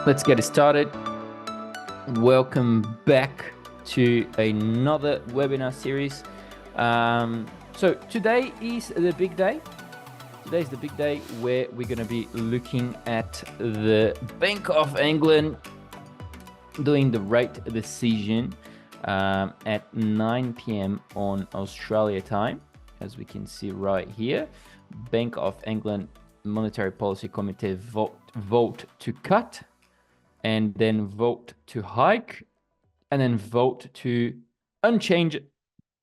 Let's get it started. Welcome back to another webinar series. So today is the big day. Today is the big day where we're going to be looking at the Bank of England doing the rate decision at 9 p.m. on Australia time, as we can see right here. Bank of England Monetary Policy Committee vote to cut, and then vote to hike, and then vote to unchanged.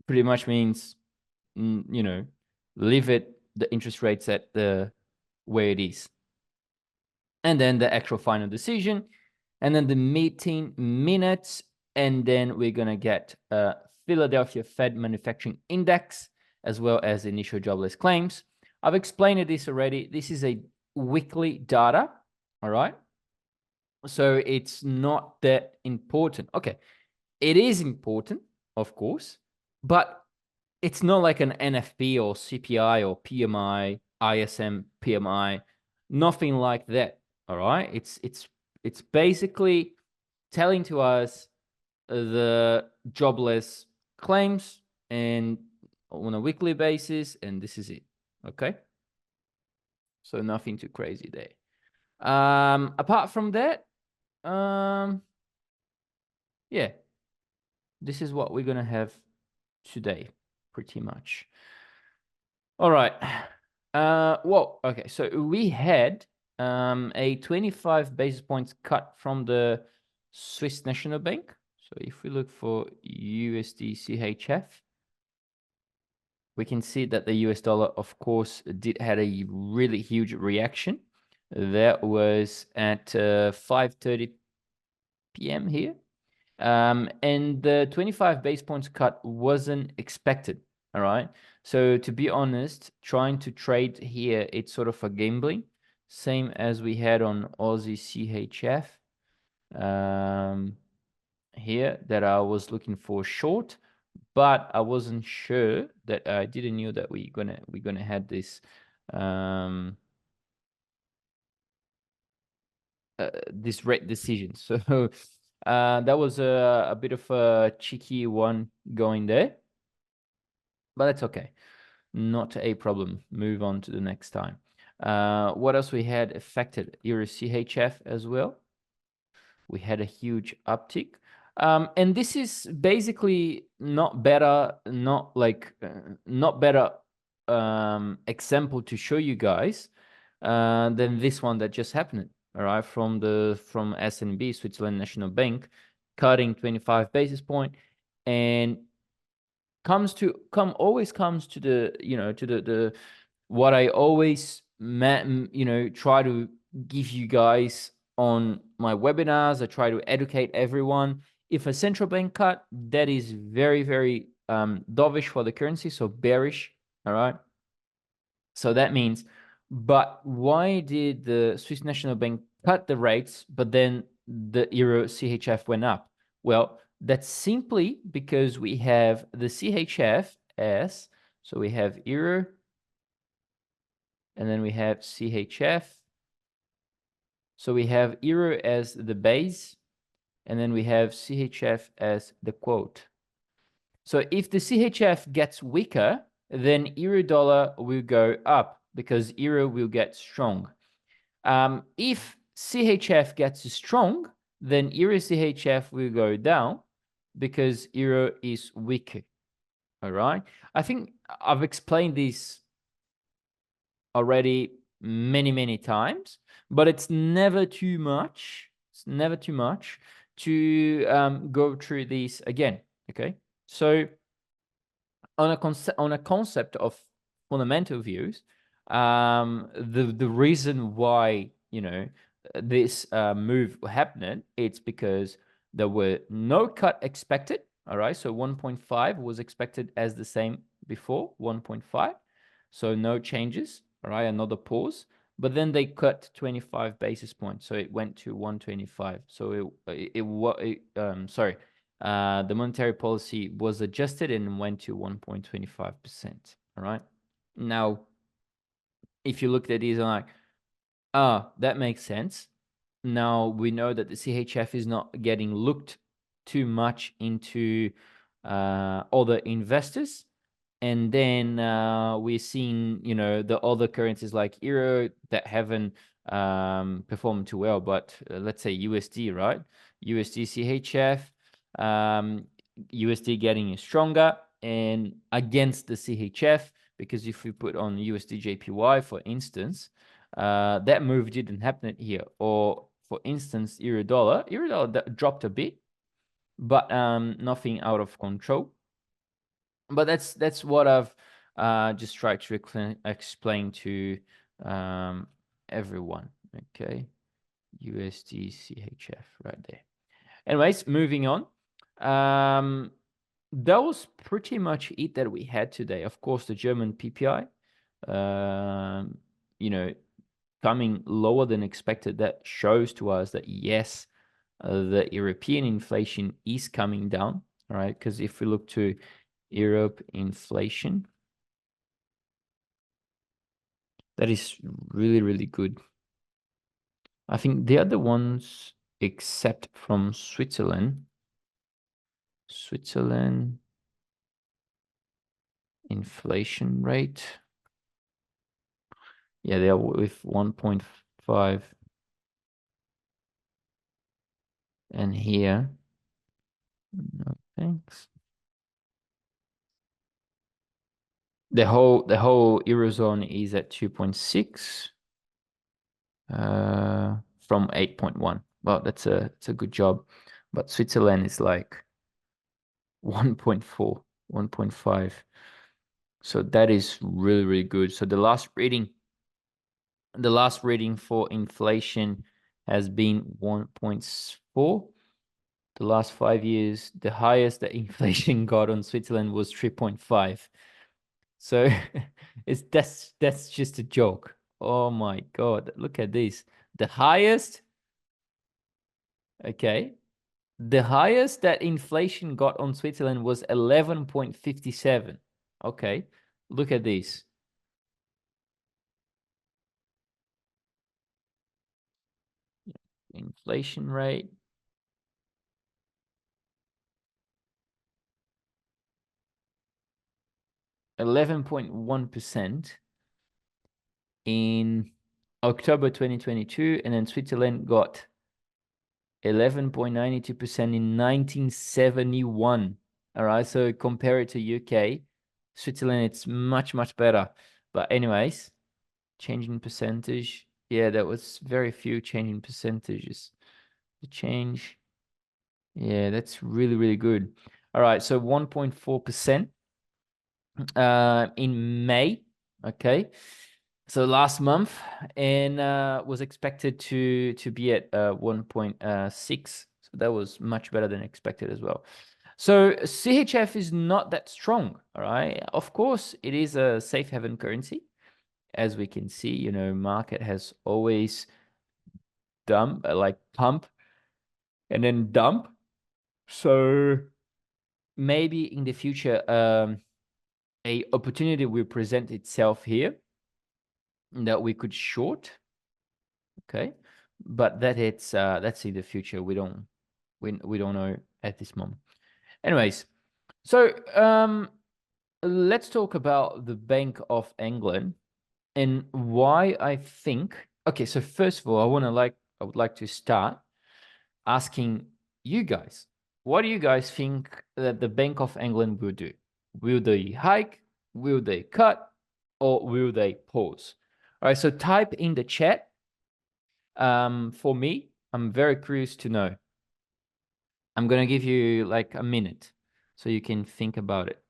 Pretty much means, leave the interest rates at the way it is. And then the actual final decision, and then the meeting minutes, and then we're going to get Philadelphia Fed Manufacturing Index, as well as initial jobless claims. I've explained this already. This is a weekly data, all right? So it's not that important. Okay, it is important, of course, but it's not like an NFP or CPI or PMI, ISM PMI, nothing like that. All right, it's basically telling to us the jobless claims and on a weekly basis, and this is it. Okay, so nothing too crazy there. Apart from that, yeah, this is what we're gonna have today, pretty much. All right. Well, okay, so we had a 25 basis points cut from the Swiss National Bank. So if we look for USD CHF, we can see that the US dollar, of course, had a really huge reaction. That was at 5:30 p.m. here. And the 25 base points cut wasn't expected. All right. So to be honest, trying to trade here, it's sort of a gambling, same as we had on Aussie CHF here, that I was looking for short, but I wasn't sure that I didn't know that we're gonna have this this rate decision. So that was a bit of a cheeky one going there, but that's okay. Not a problem. Move on to the next time. What else we had affected? Euro CHF as well. We had a huge uptick. And this is basically not better example to show you guys than this one that just happened. All right, from SNB, Switzerland National Bank, cutting 25 basis point, and always comes to the to the what I always try to give you guys on my webinars. I try to educate everyone. If a central bank cut, that is very, very dovish for the currency, so bearish. All right. So that means, but why did the Swiss National Bank cut the rates, but then the Euro CHF went up? Well, that's simply because we have the CHF as, so we have Euro, and then we have CHF. So we have Euro as the base, and then we have CHF as the quote. So if the CHF gets weaker, then Euro dollar will go up because Euro will get strong. If CHF gets strong, then Euro CHF will go down because Euro is weaker. All right. I think I've explained this already many times, but it's never too much. It's never too much to go through these again. Okay. So on a concept of fundamental views, the reason why this move happened, it's because there were no cut expected. All right, so 1.5 was expected as the same before 1.5, so no changes. All right, another pause, but then they cut 25 basis points, so it went to 125. So the monetary policy was adjusted and went to 1.25%. All right. Now, if you look at these, I'm like, that makes sense. now we know that the CHF is not getting looked too much into other investors. And then we're seeing, the other currencies like euro that haven't performed too well, but let's say USD, right? USD CHF, USD getting stronger and against the CHF, because if we put on USD JPY, for instance, that move didn't happen here. Or for instance, euro dollar dropped a bit, but nothing out of control. But that's what I've just tried to explain to everyone. Okay, USD CHF right there. Anyways, moving on. That was pretty much it that we had today. Of course, the German PPI, coming lower than expected. That shows to us that yes, the European inflation is coming down. All right, because if we look to Europe inflation, that is really, really good. I think the other ones, except from Switzerland, inflation rate. Yeah, they are with 1.5. And here, no thanks. The whole Eurozone is at 2.6 from 8.1. Well, it's a good job. But Switzerland is like 1.4, 1.5. So that is really, really good. So the last reading for inflation has been 1.4. The last 5 years, the highest that inflation got on Switzerland was 3.5. So that's just a joke. Oh my God, look at this. The highest, okay, the highest that inflation got on Switzerland was 11.57. Okay, look at this. Inflation rate. 11.1% in October 2022, and then Switzerland got 11.92% in 1971. All right, so compare it to UK, Switzerland, it's much, much better. But anyways, changing percentage. Yeah, that was very few changing percentages. The change. Yeah, that's really, really good. All right, so 1.4% in May. Okay. So last month, and was expected to be at 1.6. So that was much better than expected as well. So CHF is not that strong, all right? Of course, it is a safe haven currency. As we can see, market has always pump and then dump. So maybe in the future, a opportunity will present itself here that we could short. Okay, but that's in the future. We don't know at this moment. Anyways, so let's talk about the Bank of England and why I think. Okay, so first of all, I would like to start asking you guys, what do you guys think that the Bank of England will do? Will they hike? Will they cut? Or will they pause? All right, so type in the chat. For me, I'm very curious to know. I'm going to give you like a minute so you can think about it.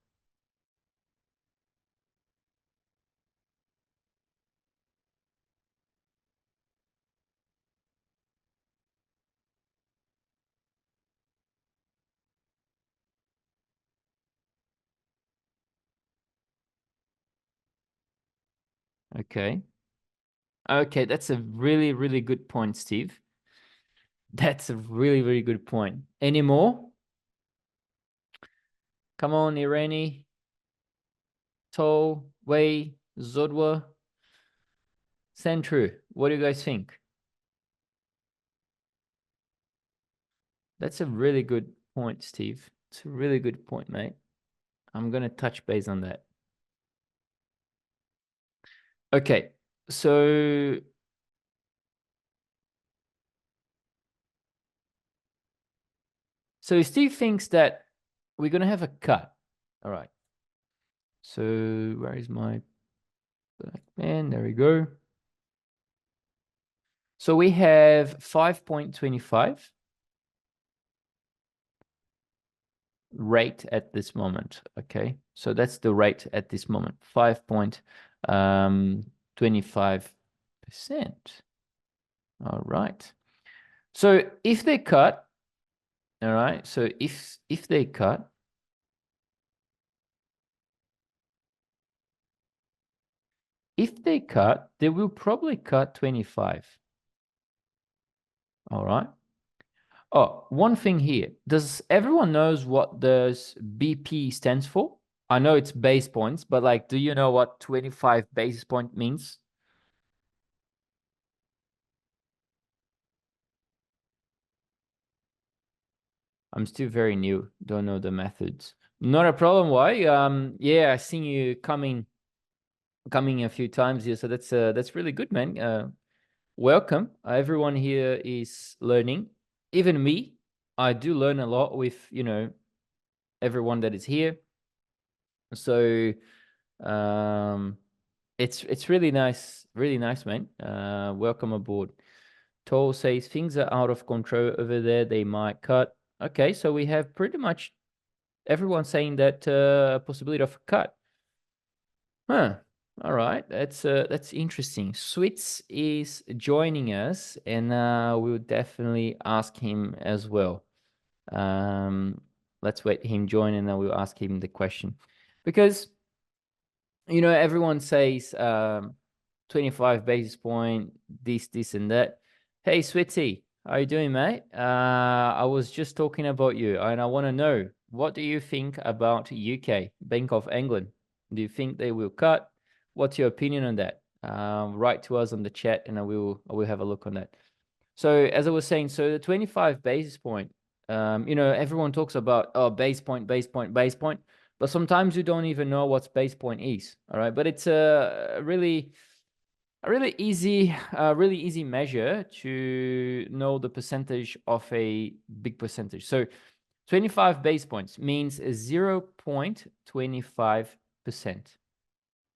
Okay. Okay, that's a really, really good point, Steve. That's a really, really good point. Any more? Come on, Irene, To, Wei, Zodwa, Centru. What do you guys think? That's a really good point, Steve. It's a really good point, mate. I'm going to touch base on that. Okay, so Steve thinks that we're going to have a cut. All right. So where is my black pen? There we go. So we have 5.25 rate at this moment. Okay. So that's the rate at this moment, 5.25%. All right. So if they cut, all right. So if they cut, they will probably cut 25. All right. Oh, one thing here. Does everyone knows what this BP stands for? I know it's base points, but like, do you know what 25 basis point means? I'm still very new, don't know the methods. Not a problem. Why? Yeah, I seen you coming a few times here, so that's really good, man. Welcome. Everyone here is learning. Even me, I do learn a lot with, everyone that is here. So, it's really nice, man. Welcome aboard. Toll says things are out of control over there. They might cut. Okay, so we have pretty much everyone saying that possibility of a cut. Huh. All right, that's interesting. Switz is joining us, and we'll definitely ask him as well. Let's wait him join, and then we'll ask him the question, because everyone says 25 basis point, this and that. Hey, Switzy, how you doing, mate? I was just talking about you, and I want to know, what do you think about UK, Bank of England? Do you think they will cut? What's your opinion on that? Write to us on the chat, and I will have a look on that. So as I was saying, so the 25 basis point, everyone talks about, oh, base point, but sometimes you don't even know what base point is. All right, but it's a really easy measure to know the percentage of a big percentage. So 25 base points means 0.25%.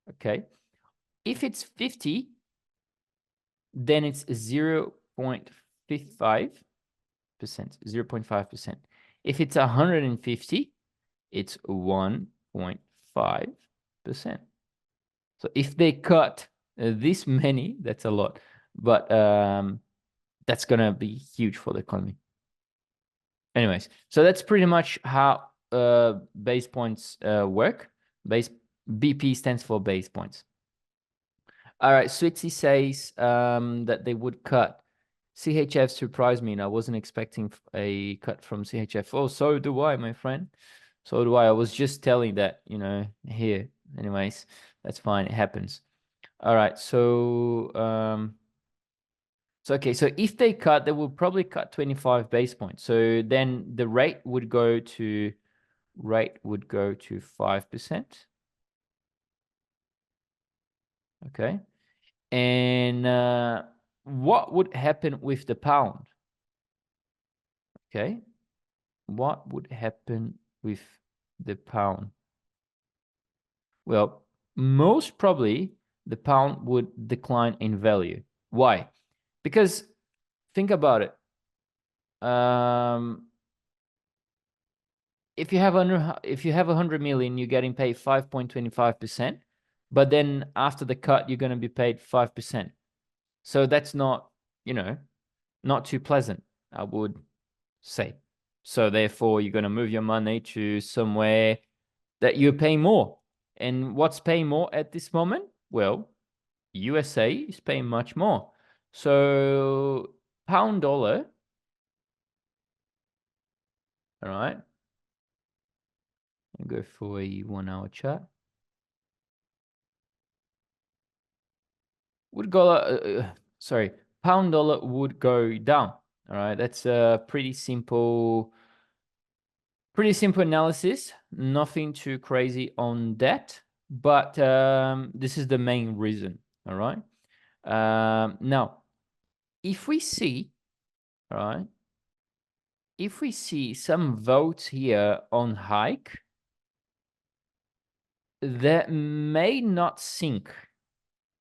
Okay, if it's 50, then it's 0.55%, 0.5%. If it's 150, it's 1.5%. So if they cut this many, that's a lot, but that's gonna be huge for the economy. Anyways, so that's pretty much how base points work. BP stands for base points. All right, Switzy says that they would cut. CHF surprised me, and I wasn't expecting a cut from CHF. Oh, so do I, my friend. So do I. I was just telling that, here. Anyways, that's fine. It happens. All right. So, okay. So if they cut, they will probably cut 25 base points. So then the rate would go to 5%. Okay. And what would happen with the pound? Okay. What would happen with the pound? Well, most probably the pound would decline in value. Why? Because think about it. If you have 100 million, you're getting paid 5.25%, but then after the cut, you're going to be paid 5%. So that's not, not too pleasant, I would say. So therefore, you're going to move your money to somewhere that you're paying more. And what's paying more at this moment? Well, USA is paying much more. So pound dollar, all right. I'll go for a 1 hour chart. Would go, pound dollar would go down. All right, that's a pretty simple analysis. Nothing too crazy on that, but this is the main reason. All right. Now, if we see, all right, if we see some votes here on hike, that may not sink.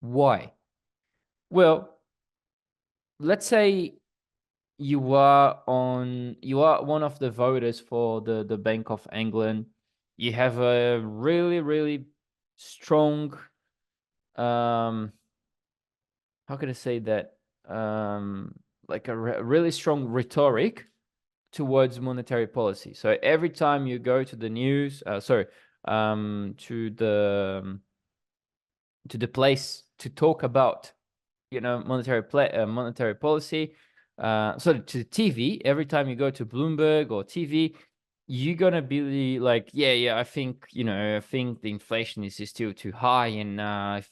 Why? Well, let's say you are one of the voters for the Bank of England. You have a really strong, how can I say that, like a really strong rhetoric towards monetary policy. So every time you go to the news, to the place to talk about, monetary policy, so to TV, every time you go to Bloomberg or TV, you're gonna be like, yeah, I think the inflation is still too high, and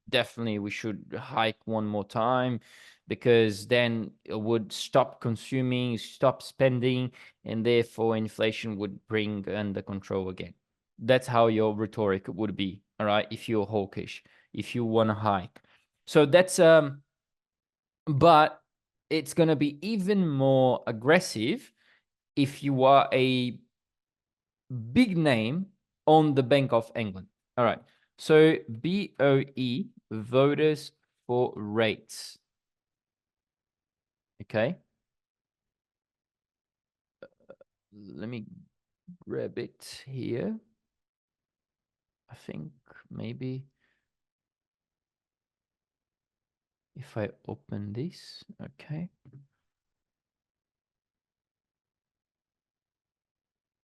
definitely we should hike one more time, because then it would stop consuming, stop spending, and therefore inflation would bring under control again. That's how your rhetoric would be, all right, if you're hawkish, if you want to hike. So that's but it's going to be even more aggressive if you are a big name on the Bank of England. All right. So BOE, voters for rates. Okay. Let me grab it here. I think maybe if I open this, okay.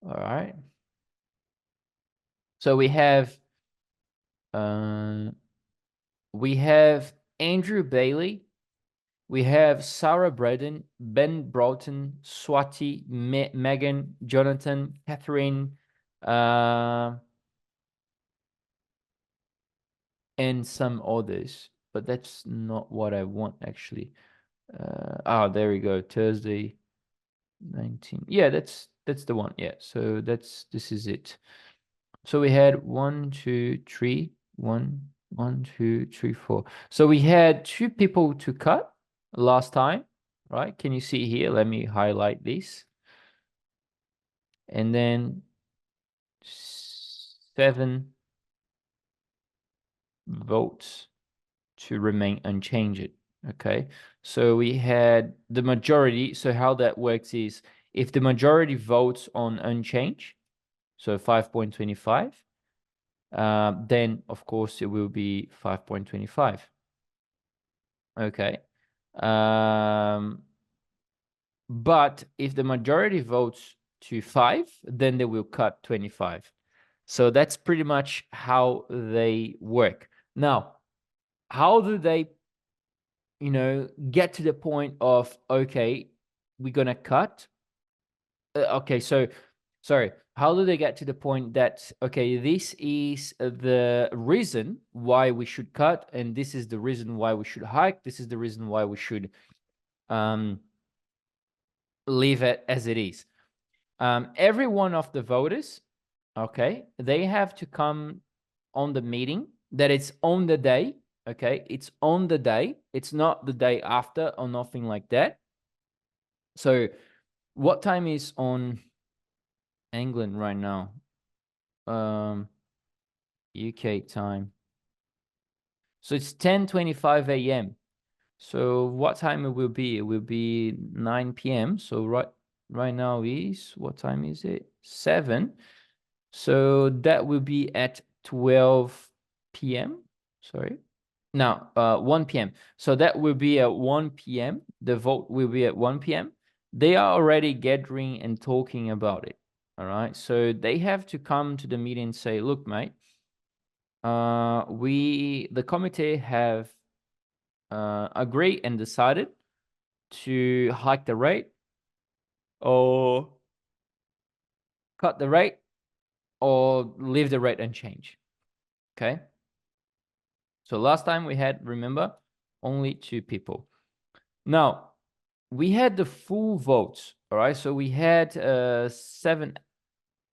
All right. So we have Andrew Bailey, we have Sarah Braden, Ben Broughton, Swati, Megan, Jonathan, Catherine, and some others. But that's not what I want, actually. There we go. Thursday, 19. Yeah, that's the one. Yeah. So this is it. So we had 1, 2, 3, 1, 1, 2, 3, 4. So we had 2 people to cut last time, right? Can you see here? Let me highlight this. And then 7 votes to remain unchanged. Okay. So we had the majority. So how that works is, if the majority votes on unchanged, so 5.25, then of course it will be 5.25. Okay. But if the majority votes to 5, then they will cut 25. So that's pretty much how they work. Now, how do they, get to the point of, okay, we're going to cut? Okay, so sorry, how do they get to the point that, okay, this is the reason why we should cut, and this is the reason why we should hike, this is the reason why we should leave it as it is? Every one of the voters, okay, they have to come on the meeting, that it's on the day, okay, it's on the day, it's not the day after or nothing like that. So what time is on England right now? UK time. So it's 10:25 a.m. So what time it will be? It will be 9 p.m. So right now is, what time is it? 7. So that will be at 12 p.m. Sorry. No, 1 p.m. So that will be at 1 p.m. The vote will be at 1 p.m. They are already gathering and talking about it. All right. So they have to come to the meeting and say, look, mate, the committee have agreed and decided to hike the rate or cut the rate or leave the rate unchanged. Okay. So last time we had, remember, only 2 people. Now, we had the full votes. All right. So we had 7,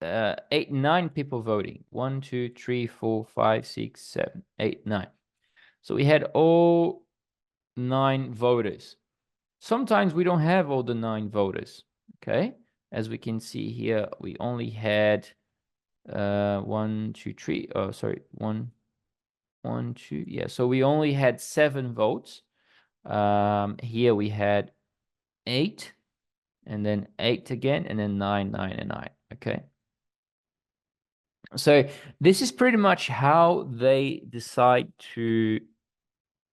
8, 9 people voting. 1, 2, 3, 4, 5, 6, 7, 8, 9. So we had all 9 voters. Sometimes we don't have all the 9 voters. Okay. As we can see here, we only had 1, 2, 3. Oh, sorry. 1, 1, 2. Yeah. So we only had 7 votes. Here we had 8, and then 8 again, and then 9, 9, and 9. Okay. So this is pretty much how they decide to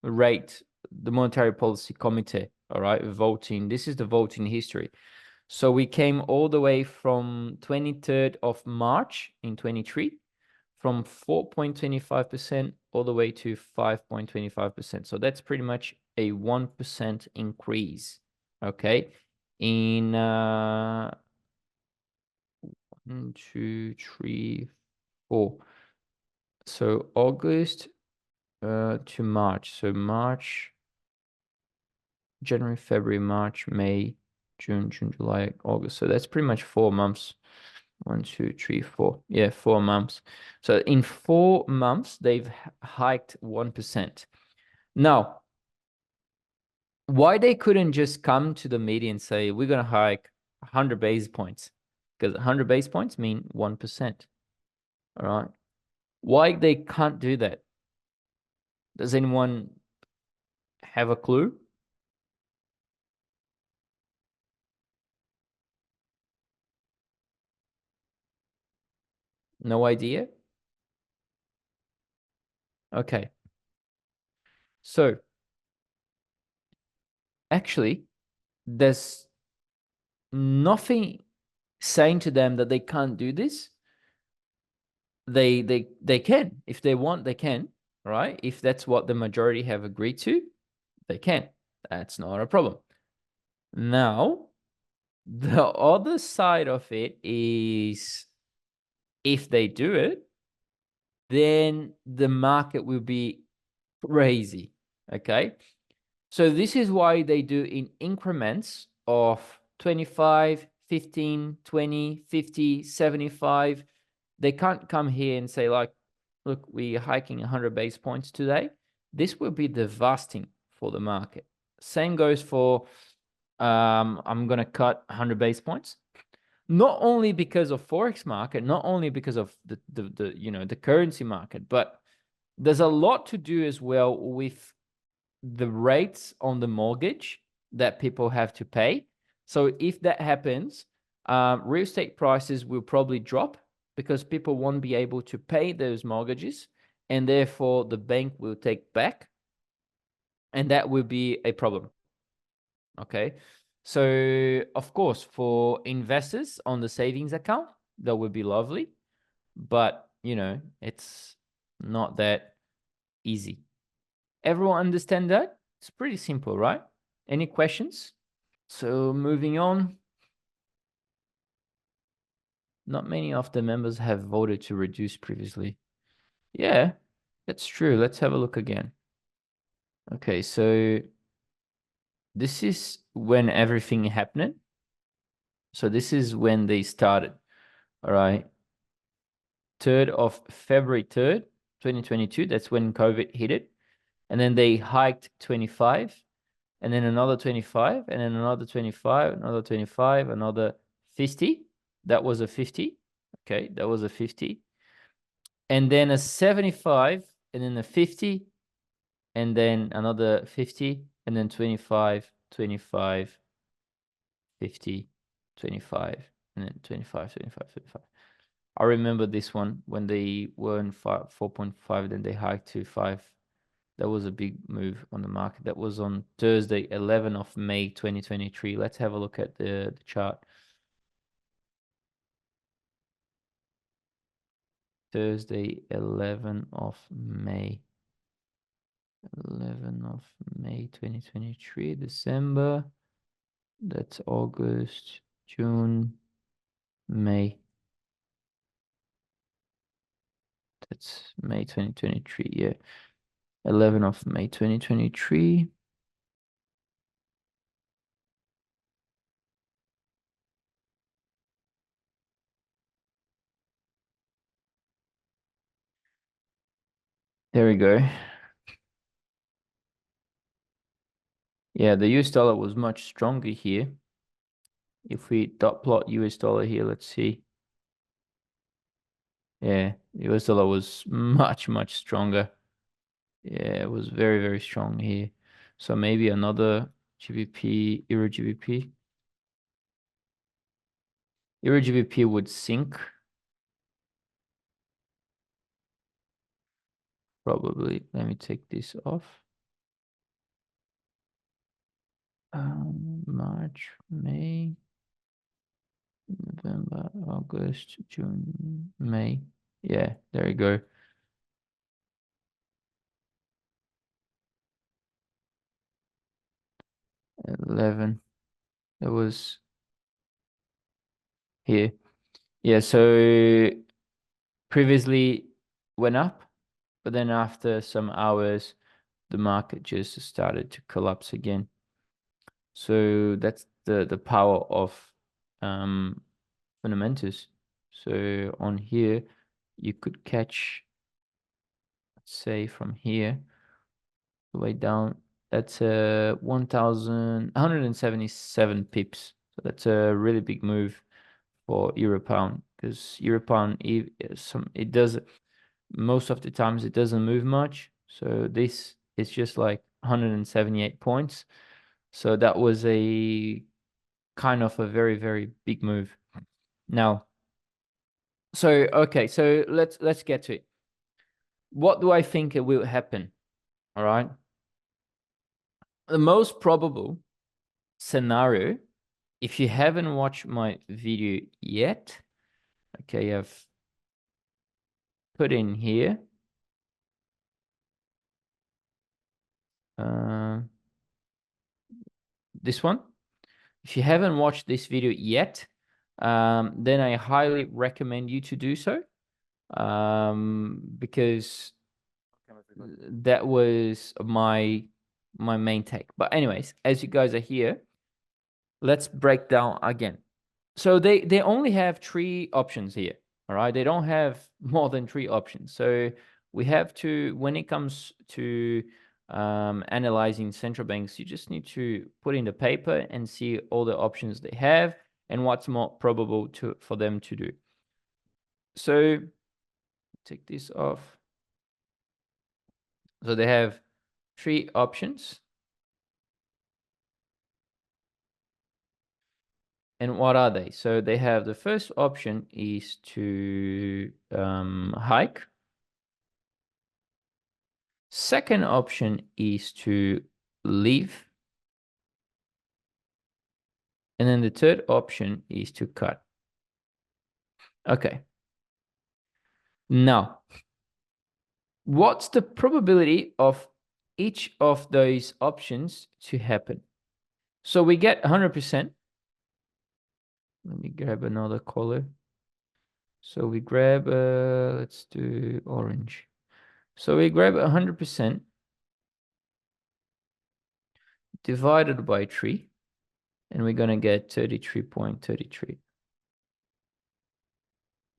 rate the Monetary Policy Committee. All right, voting. This is the voting history. So we came all the way from 23rd of March in 23, from 4.25% all the way to 5.25%. So that's pretty much a 1% increase. Okay, in 1, 2, 3, 4. So August to March. So March, January, February, March, May, June, July, August. So that's pretty much 4 months. 1, 2, 3, 4. Yeah, 4 months. So in 4 months, they've hiked 1%. Now, why they couldn't just come to the meeting and say, we're going to hike 100 basis points? Because 100 basis points mean 1%. All right. Why they can't do that? Does anyone have a clue? No idea? Okay. So actually, there's nothing saying to them that they can't do this. They can. If they want, they can, right? If that's what the majority have agreed to, they can. That's not a problem. Now, the other side of it is if they do it, then the market will be crazy. Okay. So this is why they do in increments of 25, 15, 20, 50, 75. They can't come here and say like, look, we're hiking 100 basis points today. This will be devastating for the market. Same goes for, I'm going to cut 100 basis points. Not only because of Forex market, not only because of the currency market, but there's a lot to do as well with the rates on the mortgage that people have to pay. So if that happens, real estate prices will probably drop because people won't be able to pay those mortgages, and therefore the bank will take back, and that will be a problem. Okay. So of course, for investors on the savings account, that would be lovely, but it's not that easy. Everyone understand that? It's pretty simple, right? Any questions? So moving on. Not many of the members have voted to reduce previously. Yeah, that's true. Let's have a look again. Okay, so this is when everything happened. So this is when they started. All right. 3rd of February 3rd, 2022. That's when COVID hit it. And then they hiked 25, and then another 25, and then another 25, another 25, another 50. That was a 50. Okay, that was a 50. And then a 75, and then a 50, and then another 50, and then 25, 25, 50, 25, and then 25, 25, 25. I remember this one when they were in 4.5, then they hiked to 5. That was a big move on the market. That was on Thursday, 11th of May, 2023. Let's have a look at the chart. Thursday, 11th of May. 11th of May, 2023. December. That's August, June, May. That's May 2023. Yeah. 11th of May, 2023. There we go. Yeah, the US dollar was much stronger here. If we dot plot US dollar here, let's see. Yeah, US dollar was much, much stronger. Yeah, it was very, very strong here. So maybe another GBP, Euro GBP. Euro GBP would sink. Probably. Let me take this off. March, May, November, August, June, May. Yeah, there you go. 11. It was here. Yeah, so previously went up, but then after some hours, the market just started to collapse again. So that's the power of fundamentals. So on here, you could catch, let's say from here, the way down, that's 1,177 pips. So that's a really big move for euro pound, because euro pound, it does, most of the times it doesn't move much. So this is just like 178 points. So that was a kind of a very, very big move. Now, so okay, so let's get to it. What do I think it will happen? All right. The most probable scenario, if you haven't watched my video yet, okay, I've put in here. This one. If you haven't watched this video yet, then I highly recommend you to do so, because that was my main take. But anyways, as you guys are here, let's break down again. So they only have 3 options here. All right, they don't have more than 3 options. So we have to, when it comes to analyzing central banks, you just need to put in the paper and see all the options they have and what's more probable for them to do. So take this off. So they have 3 options. And what are they? So they have, the first option is to hike. Second option is to leave. And then the third option is to cut. Okay. Now, what's the probability of each of those options to happen? So we get 100%. Let me grab another color. So we grab, let's do orange. So we grab 100% divided by 3. And we're going to get 33.33.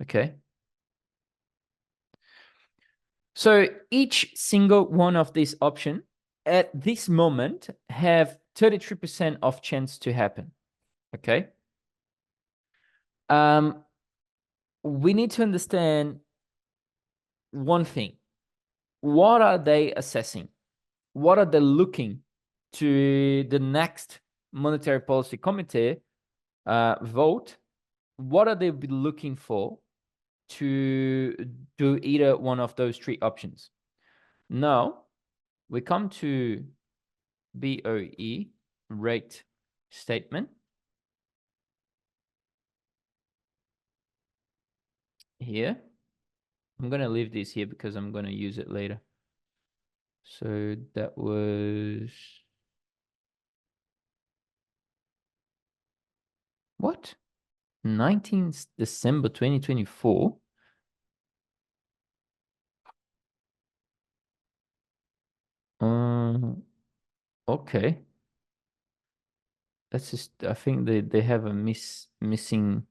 Okay. So each single one of these options at this moment have 33% of chance to happen. Okay. We need to understand one thing. What are they assessing? What are they looking to the next monetary policy committee vote? What are they looking for to do either one of those 3 options? Now we come to BOE rate statement. Here, I'm going to leave this here because I'm going to use it later. So that was what? 19th December 2024. Okay. That's just, I think they have a missing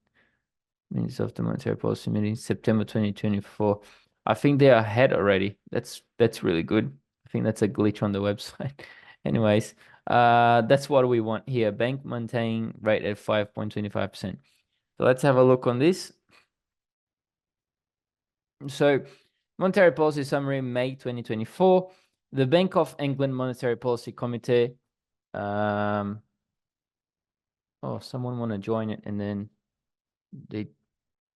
minutes of the monetary policy meeting, September 2024. I think they are ahead already. That's really good. I think that's a glitch on the website. Anyways, that's what we want here. Bank maintain rate at 5.25%. So let's have a look on this. So monetary policy summary, May 2024. The Bank of England Monetary Policy Committee. Oh, someone want to join it and then they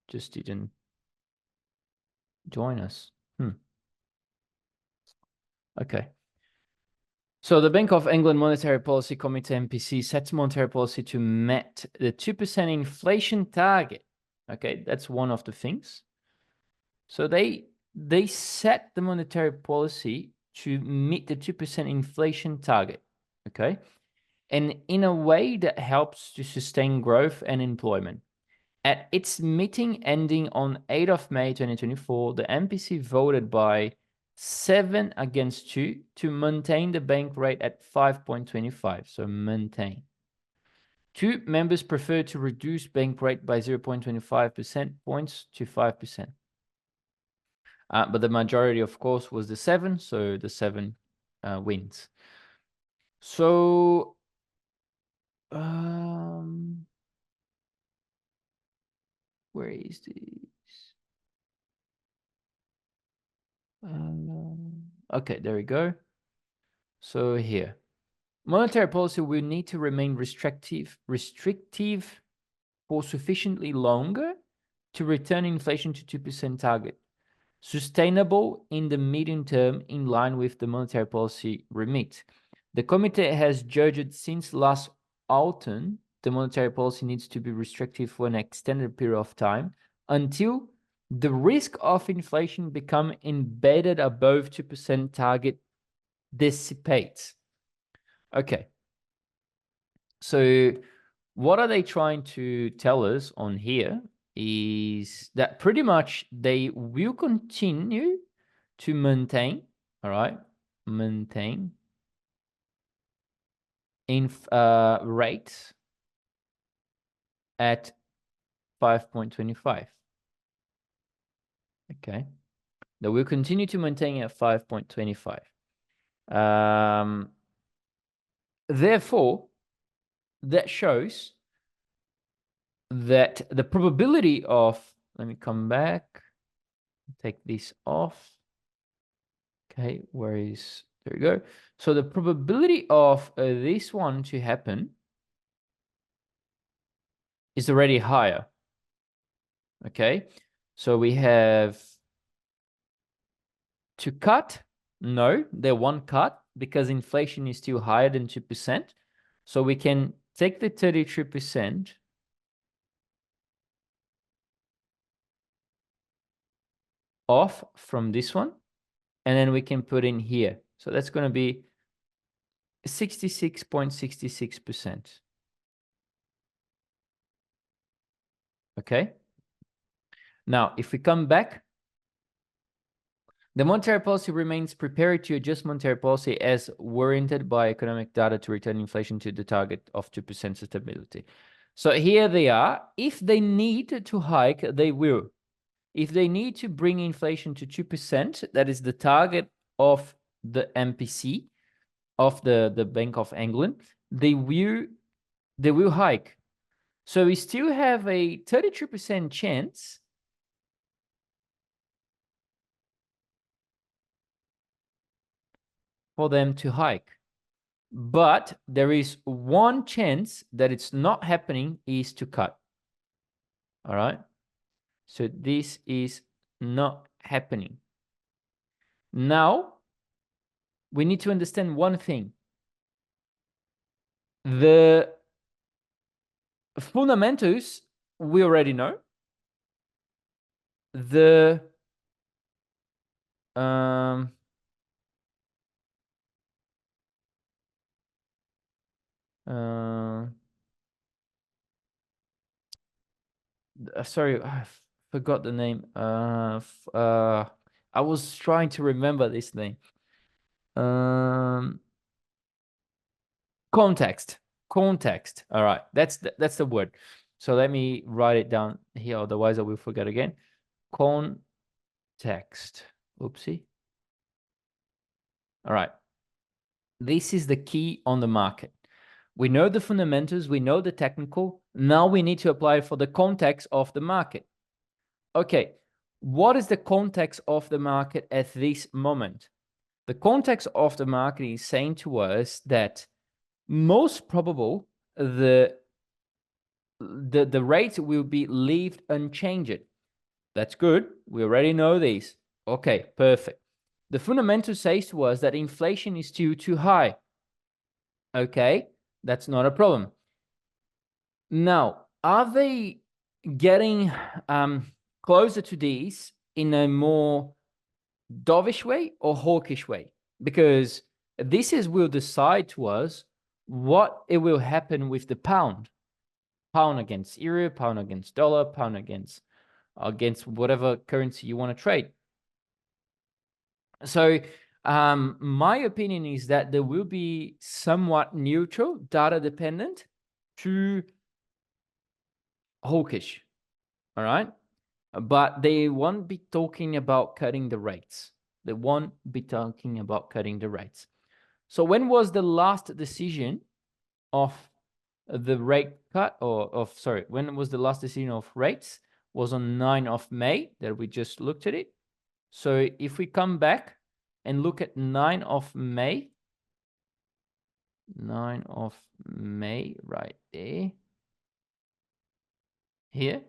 just didn't join us. Okay. So the Bank of England Monetary Policy Committee MPC sets monetary policy to meet the 2% inflation target. Okay, that's one of the things. So they set the monetary policy to meet the 2% inflation target. Okay. And in a way that helps to sustain growth and employment. At its meeting ending on 8th of May 2024, the MPC voted by 7 against 2 to maintain the bank rate at 5.25. So maintain. 2 members preferred to reduce bank rate by 0.25% points to 5%. But the majority, of course, was the 7. So the 7 wins. So where is this? Okay, there we go. So here, monetary policy will need to remain restrictive for sufficiently longer to return inflation to 2% target, sustainable in the medium term in line with the monetary policy remit. The committee has judged since last autumn the monetary policy needs to be restrictive for an extended period of time until the risk of inflation become embedded above 2% target dissipates. Okay. So what are they trying to tell us on here is that pretty much they will continue to maintain, all right, maintain in rates at 5.25. Okay. They will continue to maintain at 5.25. Therefore, that shows that the probability of, let me come back, take this off. Okay, where is, there we go. So the probability of this one to happen is already higher. Okay, so we have to cut. No, they won't cut because inflation is still higher than 2%. So we can take the 33% off from this one, and then we can put in here. So that's going to be 66.66%. Okay. Now, if we come back, the monetary policy remains prepared to adjust monetary policy as warranted by economic data to return inflation to the target of 2% stability. So here they are. If they need to hike, they will. If they need to bring inflation to 2%, that is the target of the MPC, of the Bank of England, they will hike. So we still have a 33% chance for them to hike. But there is one chance that it's not happening is to cut. All right. So this is not happening. Now, we need to understand one thing. The fundamentals, we already know. The sorry, I forgot the name. I was trying to remember this name. Context. All right, that's the word. So let me write it down here, otherwise I will forget again. Context. text. Oopsie. All right. This is the key on the market. We know the fundamentals, we know the technical. Now we need to apply for the context of the market. Okay, what is the context of the market at this moment? The context of the market is saying to us that most probable the rate will be left unchanged. That's good. We already know this. Okay, perfect. The fundamental says to us that inflation is still too high. Okay, that's not a problem. Now, are they getting closer to these in a more dovish way or hawkish way? Because this will decide to us what it will happen with the pound. Pound against euro, pound against dollar, pound against whatever currency you want to trade. So my opinion is that there will be somewhat neutral, data dependent to hawkish. All right. But they won't be talking about cutting the rates. They won't be talking about cutting the rates. So when was the last decision of the rate cut when was the last decision of rates? Was on 9th of May that we just looked at it. So if we come back and look at 9th of May, 9th of May right there, here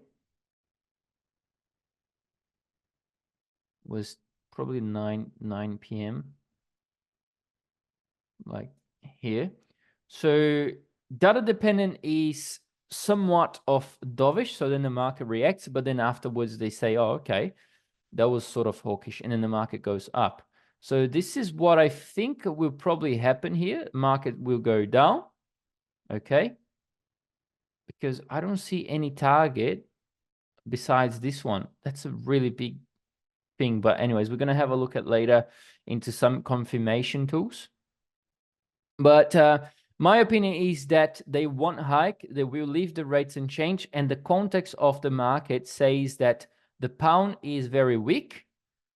was probably 9 p.m. like here. So data dependent is somewhat of dovish. So then the market reacts, but then afterwards they say, oh, okay, that was sort of hawkish. And then the market goes up. So this is what I think will probably happen here. Market will go down. Okay. Because I don't see any target besides this one. That's a really big thing. But anyways, we're going to have a look at later into some confirmation tools. But my opinion is that they won't hike. They will leave the rates unchanged. And the context of the market says that the pound is very weak.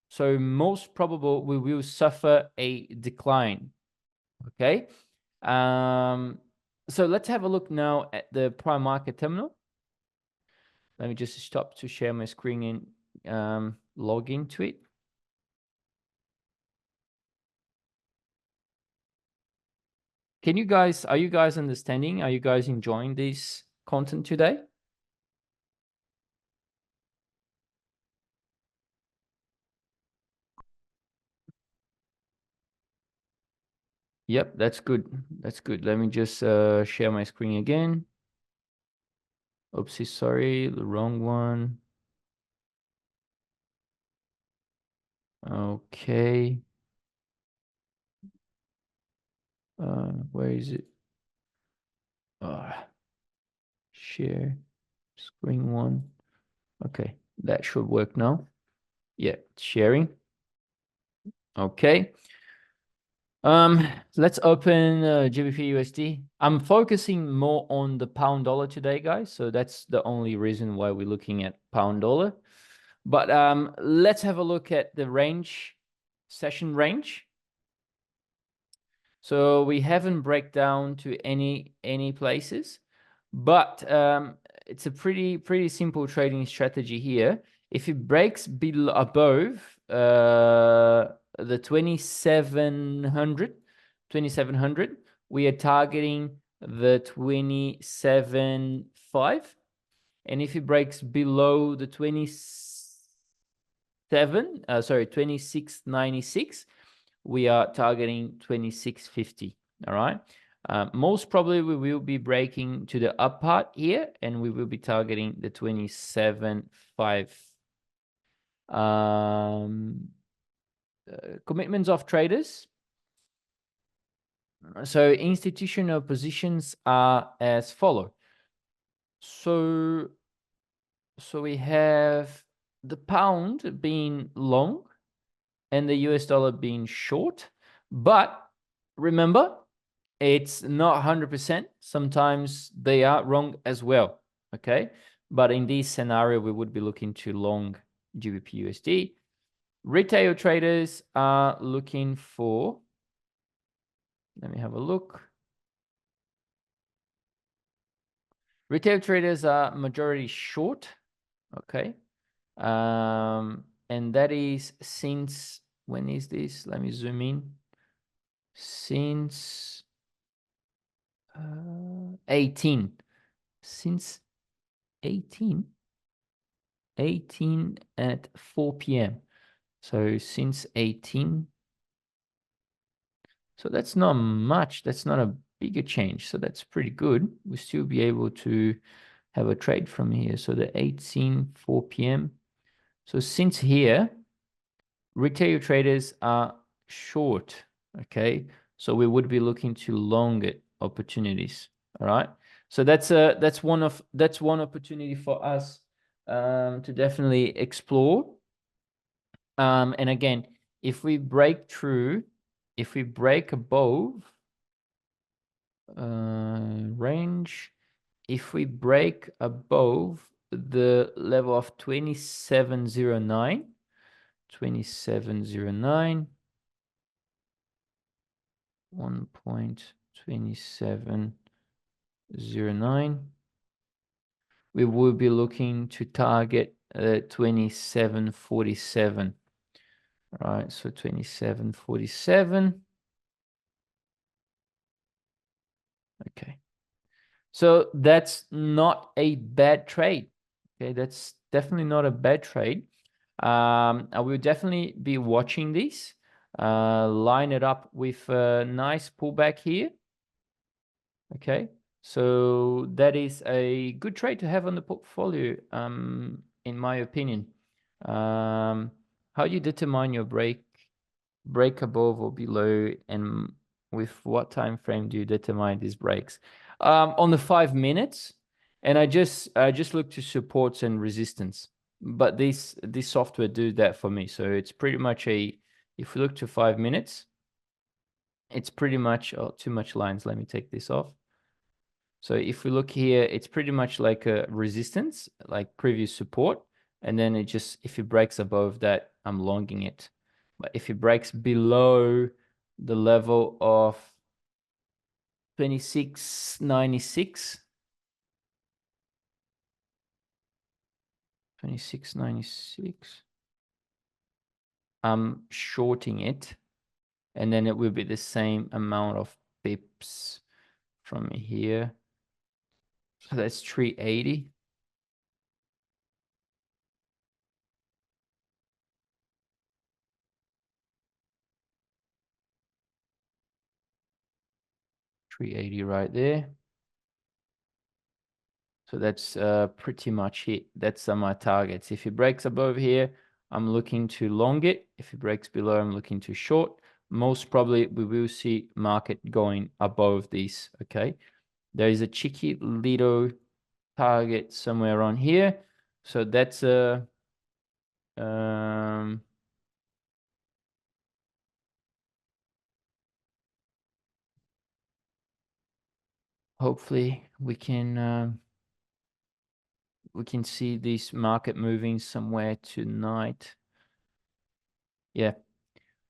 So most probable we will suffer a decline. Okay. So let's have a look now at the prime market terminal. Let me just stop to share my screen and log into it. Are you guys understanding? Are you guys enjoying this content today? Yep, that's good. That's good. Let me just share my screen again. Oopsie, sorry, the wrong one. Okay. Where is it? Share screen one. Okay, that should work now. Yeah, sharing. Okay. Let's open GBP USD. I'm focusing more on the pound dollar today, guys. So that's the only reason why we're looking at pound dollar. But let's have a look at the range, session range. So we haven't break down to any places, but it's a pretty simple trading strategy here. If it breaks below above the 2700, we are targeting the 27.5, and if it breaks below the 2696, we are targeting 2650. All right. Most probably we will be breaking to the up part here, and we will be targeting the 27.5. Commitments of traders. So institutional positions are as follow. So we have the pound being long and the US dollar being short, but remember, it's not 100%. Sometimes they are wrong as well. Okay. But in this scenario, we would be looking to long GBP USD. Retail traders are looking for, let me have a look. Retail traders are majority short, okay? And that is since, when is this? Let me zoom in. Since 18. Since 18 at 4 p.m. So since 18. So that's not much. That's not a bigger change. So that's pretty good. We'll still be able to have a trade from here. So the 18, 4 p.m. So since here, retail traders are short, okay? So we would be looking to long it opportunities, all right? So that's one opportunity for us to definitely explore. And again, if we break through, if we break above range, if we break above the level of 2709, 2709, 1.2709, we will be looking to target 2747. All right, so 2747. Okay. So that's not a bad trade. Okay, that's definitely not a bad trade. I will definitely be watching this. Line it up with a nice pullback here. Okay, so that is a good trade to have on the portfolio, in my opinion. How do you determine your break above or below, and with what time frame do you determine these breaks? On the 5 minutes, and I just look to supports and resistance, but this software do that for me. So it's pretty much if we look to 5 minutes, it's pretty much, oh, too much lines, let me take this off. So if we look here, it's pretty much like a resistance, like previous support, and then it just, if it breaks above that, I'm longing it. But if it breaks below the level of 2696, 2696, I'm shorting it, and then it will be the same amount of pips from here. So that's 380. $380 right there. So that's pretty much it. That's my targets. If it breaks above here, I'm looking to long it. If it breaks below, I'm looking to short. Most probably we will see market going above this, okay? There is a cheeky little target somewhere on here. So that's a hopefully we can see this market moving somewhere tonight. Yeah.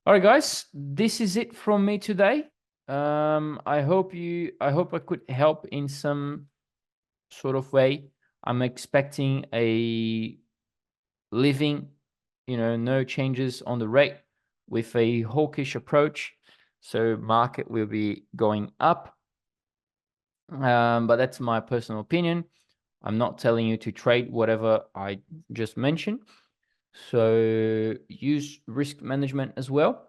All right, guys, this is it from me today. I hope I could help in some sort of way. I'm expecting a living, no changes on the rate with a hawkish approach. So market will be going up. But that's my personal opinion. I'm not telling you to trade whatever I just mentioned. So use risk management as well.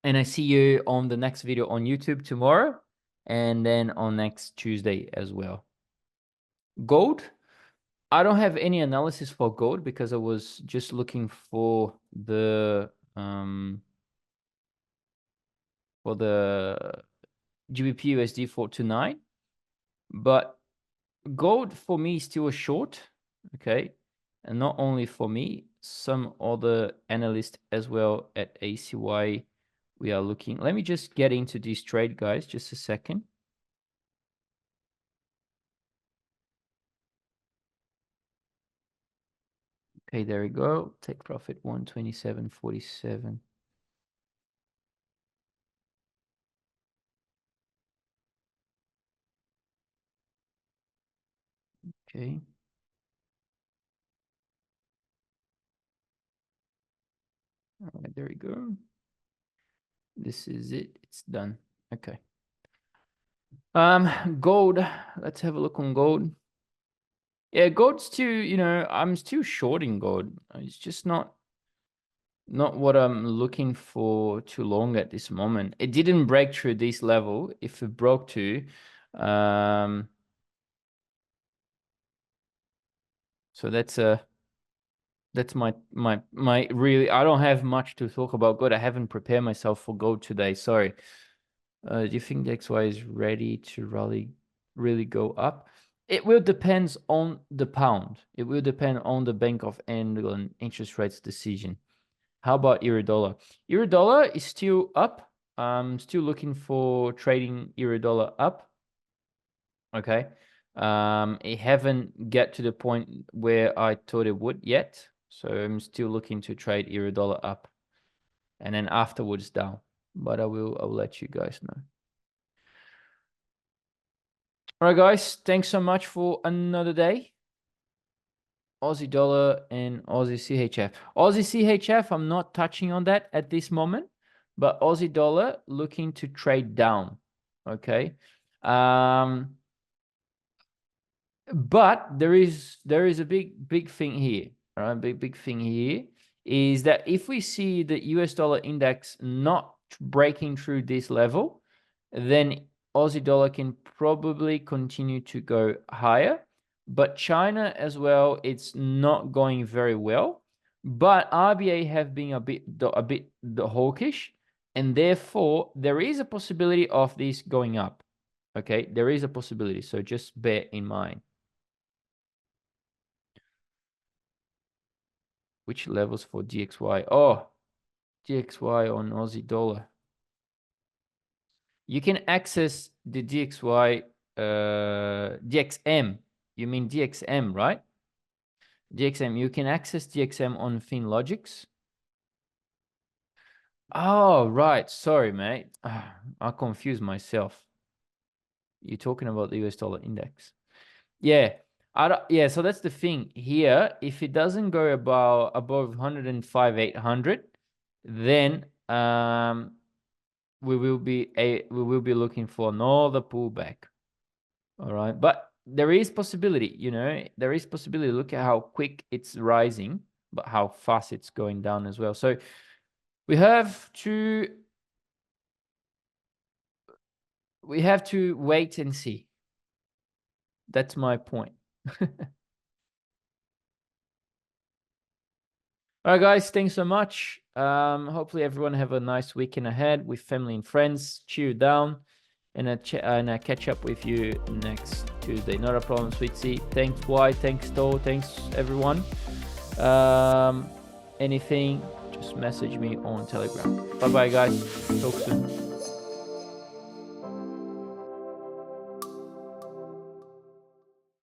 And I see you on the next video on YouTube tomorrow, and then on next Tuesday as well. Gold, I don't have any analysis for gold because I was just looking for the GBP USD 429, but gold for me is still a short, okay? And not only for me, some other analysts as well at ACY, we are looking. Let me just get into this trade, guys, just a second. Okay, there we go. Take profit 127.47. Okay. All right, there we go. This is it. It's done. Okay. Gold. Let's have a look on gold. Yeah, gold's still, you know, I'm still shorting gold. It's just not what I'm looking for too long at this moment. It didn't break through this level. If it broke to, so that's my really, I don't have much to talk about gold. I haven't prepared myself for gold today. Sorry. Do you think the XY is ready to really go up? It will depend on the pound. It will depend on the Bank of England interest rates decision. How about euro dollar? Euro dollar is still up. I'm still looking for trading euro dollar up. Okay. It haven't get to the point where I thought it would yet. So I'm still looking to trade euro dollar up and then afterwards down. But I'll let you guys know. All right, guys. Thanks so much for another day. Aussie dollar and Aussie CHF. Aussie CHF, I'm not touching on that at this moment, but Aussie dollar looking to trade down. Okay. But there is a big thing here. All right, big thing here is that if we see the US dollar index not breaking through this level, then Aussie dollar can probably continue to go higher. But China as well, it's not going very well. But RBA have been a bit hawkish, and therefore there is a possibility of this going up. Okay, there is a possibility, so just bear in mind. Which levels for DXY? Oh, DXY on Aussie dollar. You can access the DXY, DXM. You mean DXM, right? DXM. You can access DXM on FinLogix. Oh, right. Sorry, mate. I confused myself. You're talking about the US dollar index. Yeah. Yeah, so that's the thing here. If it doesn't go above 105,800, then we will be looking for another pullback. All right, but there is possibility, you know, there is possibility. Look at how quick it's rising, but how fast it's going down as well. So we have to wait and see. That's my point. All right, guys, thanks so much. Hopefully everyone have a nice weekend ahead with family and friends. Cheer down, and I catch up with you next Tuesday. Not a problem, Sweetsy. Thanks, White. Thanks, Stoll. Thanks, everyone. Anything, just message me on Telegram. Bye-bye, guys. Talk soon.